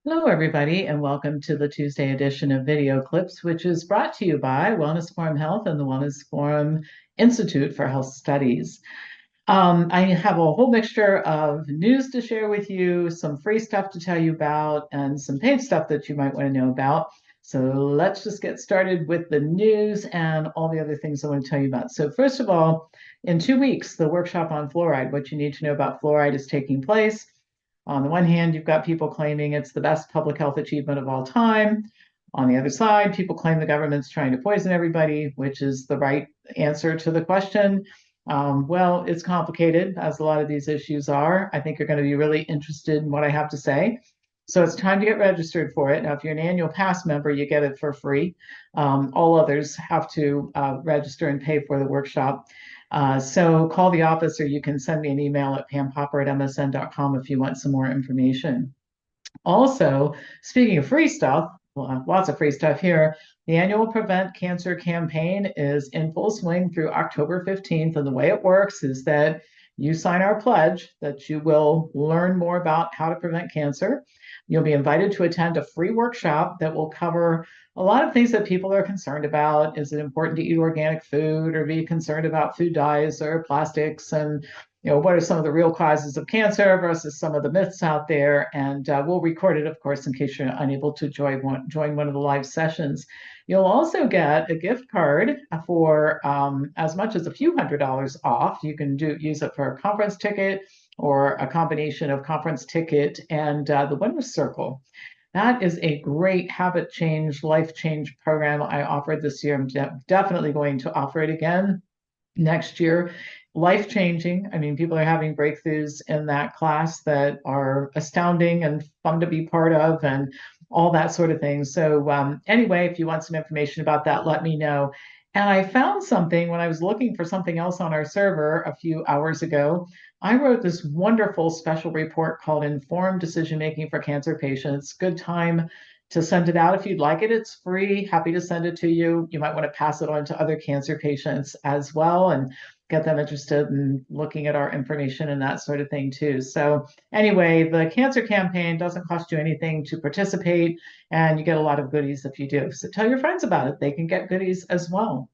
Hello, everybody, and welcome to the Tuesday edition of Video Clips, which is brought to you by Wellness Forum Health and the Wellness Forum Institute for Health Studies. I have a whole mixture of news to share with you, some free stuff to tell you about, and some paid stuff that you might want to know about. So let's just get started with the news and all the other things I want to tell you about. So, first of all, in 2 weeks, the workshop on fluoride, what you need to know about fluoride, is taking place. On the one hand, you've got people claiming it's the best public health achievement of all time. On the other side, people claim the government's trying to poison everybody, which is the right answer to the question. Well, it's complicated, as a lot of these issues are. I think you're going to be really interested in what I have to say. So it's time to get registered for it. Now, if you're an annual pass member, you get it for free. All others have to register and pay for the workshop. So call the office, or you can send me an email at pampopper@msn.com if you want some more information. Also, speaking of free stuff, well, lots of free stuff here. The annual Prevent Cancer campaign is in full swing through October 15th. And the way it works is that you sign our pledge that you will learn more about how to prevent cancer. You'll be invited to attend a free workshop that will cover a lot of things that people are concerned about. Is it important to eat organic food, or be concerned about food dyes or plastics? And what are some of the real causes of cancer versus some of the myths out there? And we'll record it, of course, in case you're unable to join one of the live sessions. You'll also get a gift card for as much as a few $100s off. You can use it for a conference ticket or a combination of conference ticket and the Winner's Circle. That is a great habit change, life change program I offered this year. I'm definitely going to offer it again next year. Life changing. I mean, people are having breakthroughs in that class that are astounding and fun to be part of, and all that sort of thing. So, anyway, if you want some information about that, let me know. And I found something when I was looking for something else on our server a few hours ago. I wrote this wonderful special report called Informed Decision Making for Cancer Patients. Good time to send it out if you'd like it. It's free. Happy to send it to you. You might want to pass it on to other cancer patients as well and get them interested in looking at our information and that sort of thing too. So anyway, the cancer campaign doesn't cost you anything to participate, and you get a lot of goodies if you do. So tell your friends about it. They can get goodies as well.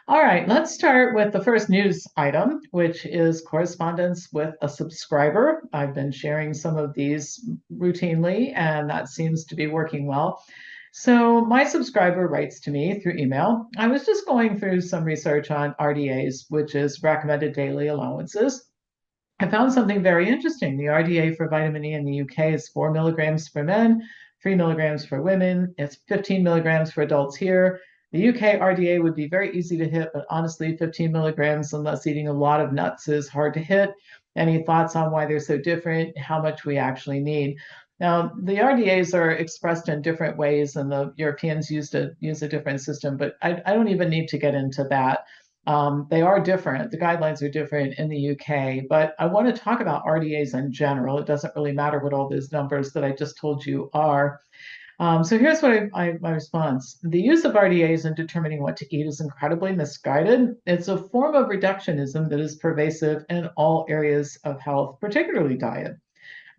All right, let's start with the first news item, which is correspondence with a subscriber. I've been sharing some of these routinely, and that seems to be working well. So my subscriber writes to me through email. I was just going through some research on RDAs, which is recommended daily allowances. I found something very interesting. The RDA for vitamin E in the UK is 4 milligrams for men, 3 milligrams for women. It's 15 milligrams for adults here. The UK RDA would be very easy to hit, but honestly, 15 milligrams, unless eating a lot of nuts, is hard to hit. Any thoughts on why they're so different, how much we actually need? Now, the RDAs are expressed in different ways, and the Europeans use a different system, but I don't even need to get into that. They are different. The guidelines are different in the UK, but I want to talk about RDAs in general. It doesn't really matter what all those numbers that I just told you are. So here's what my response. The use of RDAs in determining what to eat is incredibly misguided. It's a form of reductionism that is pervasive in all areas of health, particularly diet.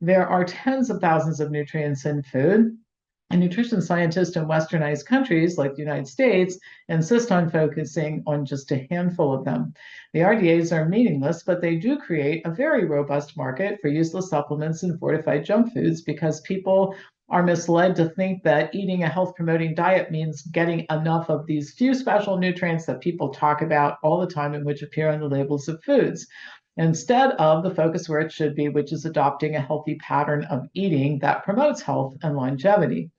There are tens of thousands of nutrients in food, and nutrition scientists in westernized countries like the United States insist on focusing on just a handful of them. The RDAs are meaningless, but they do create a very robust market for useless supplements and fortified junk foods because people are misled to think that eating a health promoting diet means getting enough of these few special nutrients that people talk about all the time and which appear on the labels of foods, instead of the focus where it should be, which is adopting a healthy pattern of eating that promotes health and longevity.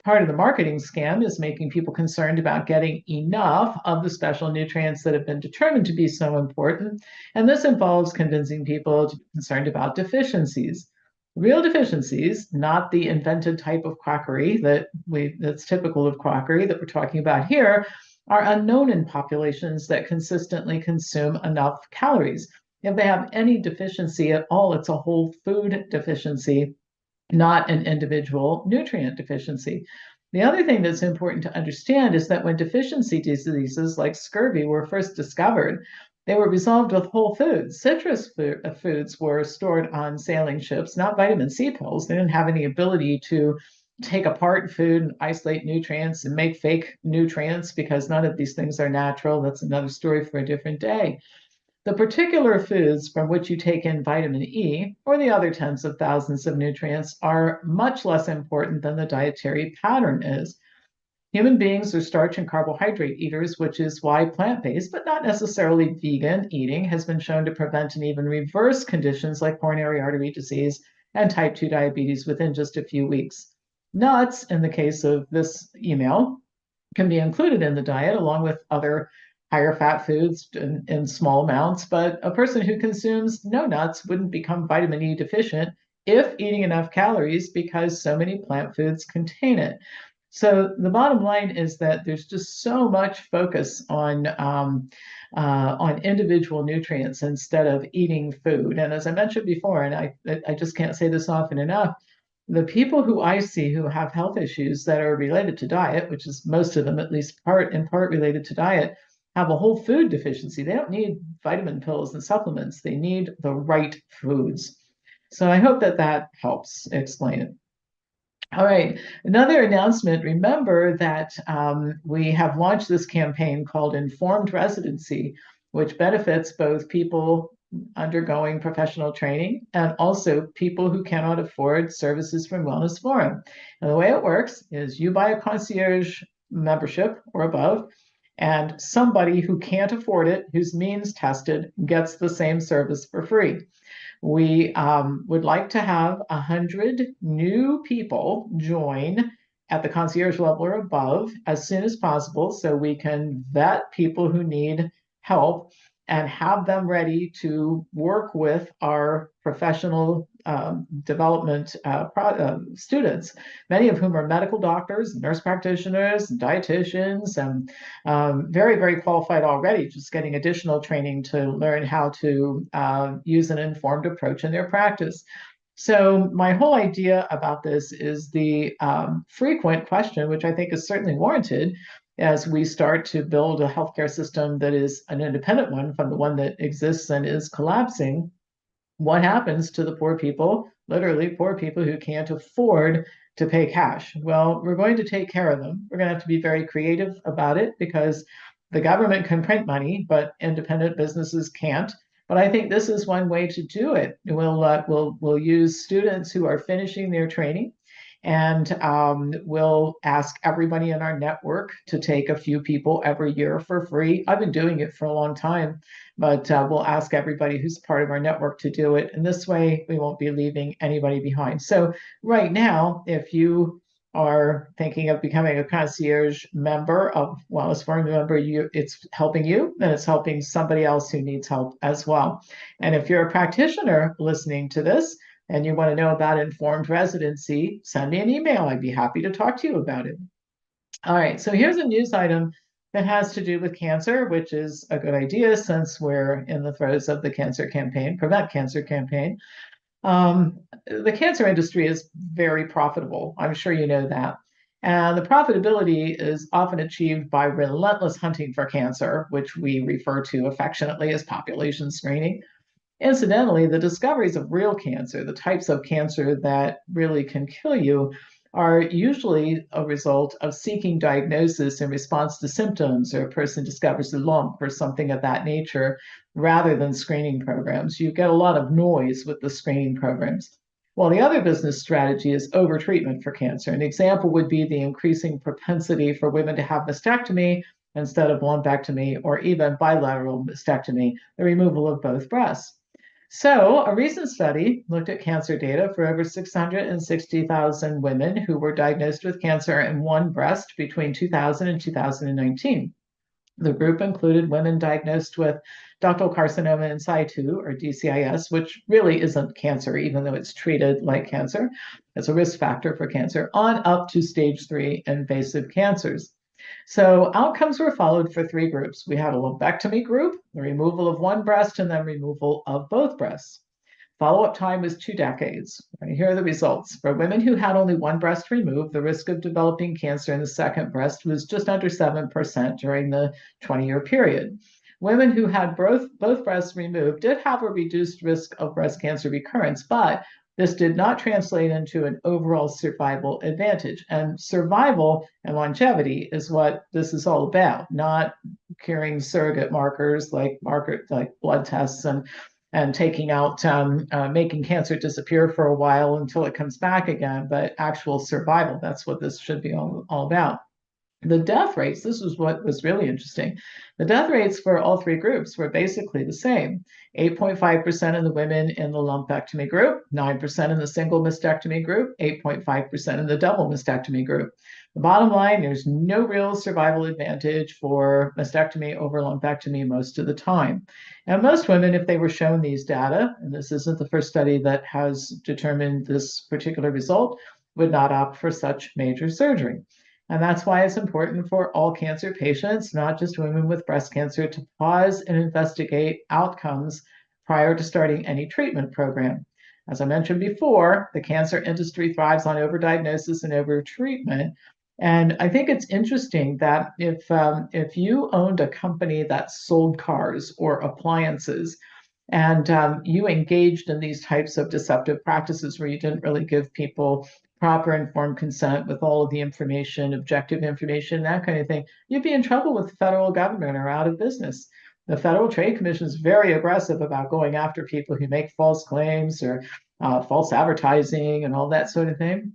Part of the marketing scam is making people concerned about getting enough of the special nutrients that have been determined to be so important. And this involves convincing people to be concerned about deficiencies. Real deficiencies, not the invented type of quackery that's typical of quackery that we're talking about here, are unknown in populations that consistently consume enough calories. If they have any deficiency at all, it's a whole food deficiency, not an individual nutrient deficiency. The other thing that's important to understand is that when deficiency diseases like scurvy were first discovered, They were resolved with whole foods. Foods were stored on sailing ships, not vitamin C pills. They didn't have any ability to take apart food and isolate nutrients and make fake nutrients because none of these things are natural. That's another story for a different day. The particular foods from which you take in vitamin E or the other tens of thousands of nutrients are much less important than the dietary pattern is. Human beings are starch and carbohydrate eaters, which is why plant-based, but not necessarily vegan eating has been shown to prevent and even reverse conditions like coronary artery disease and type 2 diabetes within just a few weeks. Nuts, in the case of this email, can be included in the diet along with other higher fat foods in small amounts, but a person who consumes no nuts wouldn't become vitamin E deficient if eating enough calories because so many plant foods contain it. So the bottom line is that there's just so much focus on individual nutrients instead of eating food. And as I mentioned before, and I just can't say this often enough, the people who I see who have health issues that are related to diet, which is most of them at least in part related to diet, have a whole food deficiency. They don't need vitamin pills and supplements. They need the right foods. So I hope that that helps explain it. All right, another announcement. Remember that we have launched this campaign called Informed Residency, which benefits both people undergoing professional training and also people who cannot afford services from Wellness Forum. And the way it works is you buy a concierge membership or above, and somebody who can't afford it, who's means tested, gets the same service for free. We would like to have 100 new people join at the concierge level or above as soon as possible so we can vet people who need help and have them ready to work with our professional development students, many of whom are medical doctors, nurse practitioners, dietitians, and very, very qualified already, just getting additional training to learn how to use an informed approach in their practice. So my whole idea about this is the frequent question, which I think is certainly warranted as we start to build a healthcare system that is an independent one from the one that exists and is collapsing. What happens to the poor people, literally poor people who can't afford to pay cash? Well, we're going to take care of them. We're going to have to be very creative about it because the government can print money, but independent businesses can't. But I think this is one way to do it. We'll use students who are finishing their training, and we'll ask everybody in our network to take a few people every year for free. I've been doing it for a long time, but we'll ask everybody who's part of our network to do it. And this way, we won't be leaving anybody behind. So right now, if you are thinking of becoming a concierge member of Wellness Forum, remember it's helping you and it's helping somebody else who needs help as well. And if you're a practitioner listening to this and you want to know about informed residency, send me an email. I'd be happy to talk to you about it. All right, so here's a news item that has to do with cancer, which is a good idea since we're in the throes of the cancer campaign, Prevent Cancer campaign. The cancer industry is very profitable. I'm sure you know that. And the profitability is often achieved by relentless hunting for cancer, which we refer to affectionately as population screening. Incidentally, the discoveries of real cancer, the types of cancer that really can kill you, are usually a result of seeking diagnosis in response to symptoms, or a person discovers a lump or something of that nature, rather than screening programs. You get a lot of noise with the screening programs. Well, the other business strategy is overtreatment for cancer. An example would be the increasing propensity for women to have mastectomy instead of lumpectomy, or even bilateral mastectomy, the removal of both breasts. So a recent study looked at cancer data for over 660,000 women who were diagnosed with cancer in one breast between 2000 and 2019. The group included women diagnosed with ductal carcinoma in situ, or DCIS, which really isn't cancer, even though it's treated like cancer. It's a risk factor for cancer, on up to stage 3 invasive cancers. So outcomes were followed for 3 groups. We had a lumpectomy group, the removal of one breast, and then removal of both breasts. Follow-up time was 2 decades. Here are the results. For women who had only one breast removed, the risk of developing cancer in the second breast was just under 7% during the 20-year period. women who had both breasts removed did have a reduced risk of breast cancer recurrence, but this did not translate into an overall survival advantage. And survival and longevity is what this is all about, not carrying surrogate markers like blood tests and taking out making cancer disappear for a while until it comes back again, but actual survival. That's what this should be all about. The death rates, this is what was really interesting. The death rates for all three groups were basically the same. 8.5% in the women in the lumpectomy group, 9% in the single mastectomy group, 8.5% in the double mastectomy group. The bottom line, there's no real survival advantage for mastectomy over lumpectomy most of the time. And most women, if they were shown these data, and this isn't the first study that has determined this particular result, would not opt for such major surgery. And that's why it's important for all cancer patients, not just women with breast cancer, to pause and investigate outcomes prior to starting any treatment program. As I mentioned before, the cancer industry thrives on overdiagnosis and overtreatment. And I think it's interesting that if you owned a company that sold cars or appliances, and you engaged in these types of deceptive practices where you didn't really give people proper informed consent with all of the information, objective information, that kind of thing, you'd be in trouble with the federal government or out of business. The Federal Trade Commission is very aggressive about going after people who make false claims or false advertising and all that sort of thing.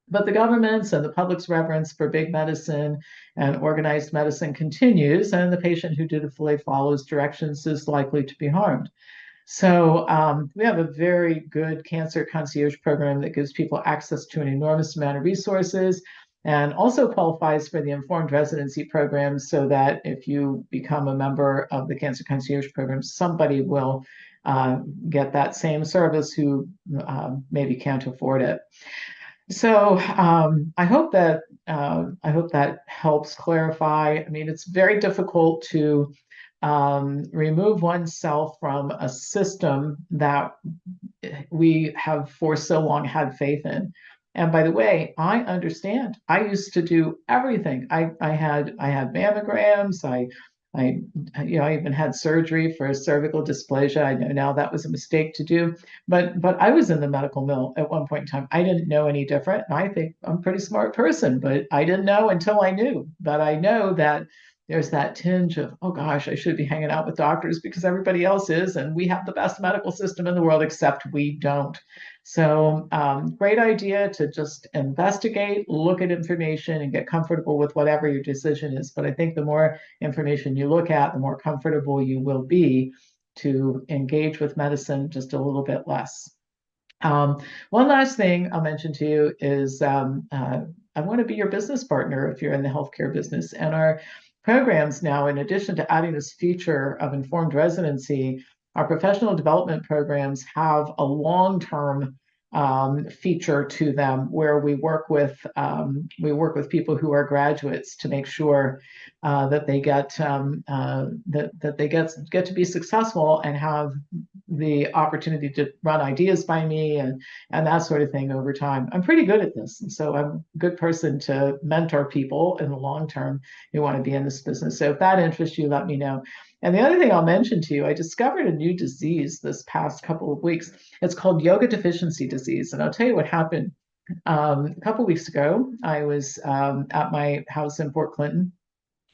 But the government's and the public's reverence for big medicine and organized medicine continues, and the patient who dutifully follows directions is likely to be harmed. So we have a very good cancer concierge program that gives people access to an enormous amount of resources and also qualifies for the informed residency program so that if you become a member of the cancer concierge program, somebody will get that same service who maybe can't afford it. So I hope that helps clarify. I mean, it's very difficult to remove oneself from a system that we have for so long had faith in. And by the way, I understand. I used to do everything. I had mammograms. I even had surgery for cervical dysplasia. I know now that was a mistake to do, but I was in the medical mill at one point in time. I didn't know any different. And I think I'm a pretty smart person, but I didn't know until I knew. But I know that there's that tinge of, oh gosh, I should be hanging out with doctors because everybody else is, and we have the best medical system in the world, except we don't. So great idea to just investigate, look at information, and get comfortable with whatever your decision is. But I think the more information you look at, the more comfortable you will be to engage with medicine just a little bit less. One last thing I'll mention to you is I want to be your business partner if you're in the healthcare business. And our programs now, in addition to adding this feature of informed residency, our professional development programs have a long-term feature to them where we work with people who are graduates to make sure that they get that they get to be successful and have the opportunity to run ideas by me and that sort of thing over time. I'm pretty good at this, and so I'm a good person to mentor people in the long term who want to be in this business. So if that interests you, let me know. And the other thing I'll mention to you, I discovered a new disease this past couple of weeks. It's called yoga deficiency disease. And I'll tell you what happened. A couple of weeks ago, I was at my house in Port Clinton,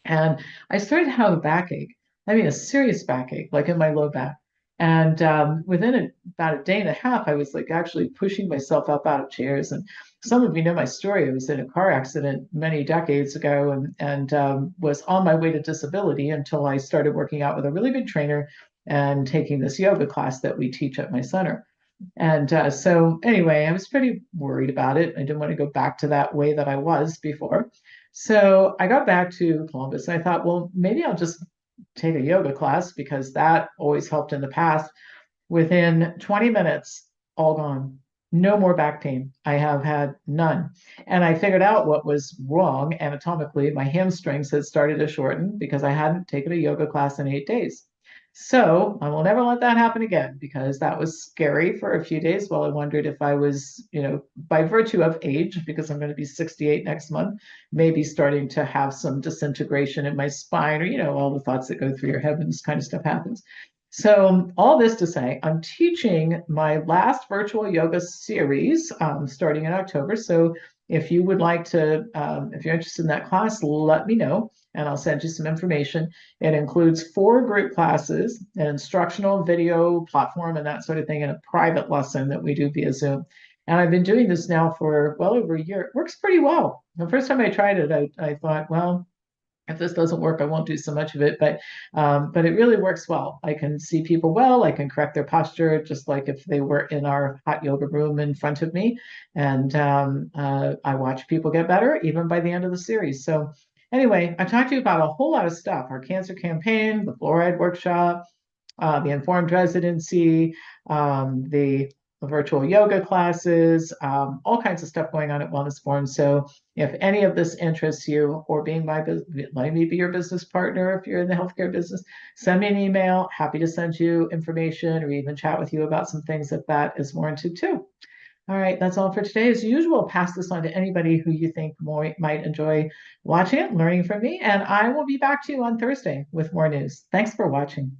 and I started to have a backache. I mean, a serious backache, like in my low back. And within about a day and a half, I was like actually pushing myself up out of chairs. And some of you know my story. I was in a car accident many decades ago and was on my way to disability until I started working out with a really good trainer and taking this yoga class that we teach at my center. And so anyway, I was pretty worried about it. I didn't want to go back to that way that I was before. So I got back to Columbus and I thought, well, maybe I'll just take a yoga class because that always helped in the past. Within 20 minutes, all gone. No more back pain. I have had none. And I figured out what was wrong anatomically. My hamstrings had started to shorten because I hadn't taken a yoga class in 8 days. So I will never let that happen again because that was scary for a few days while I wondered if I was, by virtue of age, because I'm going to be 68 next month, maybe starting to have some disintegration in my spine or, all the thoughts that go through your head when this kind of stuff happens. So all this to say, I'm teaching my last virtual yoga series starting in October. So if you would like to, if you're interested in that class, let me know and I'll send you some information. It includes 4 group classes, an instructional video platform and that sort of thing, and a private lesson that we do via Zoom. And I've been doing this now for well over a year. It works pretty well. The first time I tried it, I thought, well, if this doesn't work, I won't do so much of it. But it really works well. I can see people well. I can correct their posture just like if they were in our hot yoga room in front of me. And I watch people get better even by the end of the series. So anyway, I talked to you about a whole lot of stuff: our cancer campaign, the fluoride workshop, the informed residency, the virtual yoga classes, all kinds of stuff going on at Wellness Forum. So if any of this interests you or let me be your business partner if you're in the healthcare business, send me an email. Happy to send you information or even chat with you about some things if that is warranted too. All right, that's all for today. As usual, pass this on to anybody who you think might enjoy watching it, learning from me, and I will be back to you on Thursday with more news. Thanks for watching.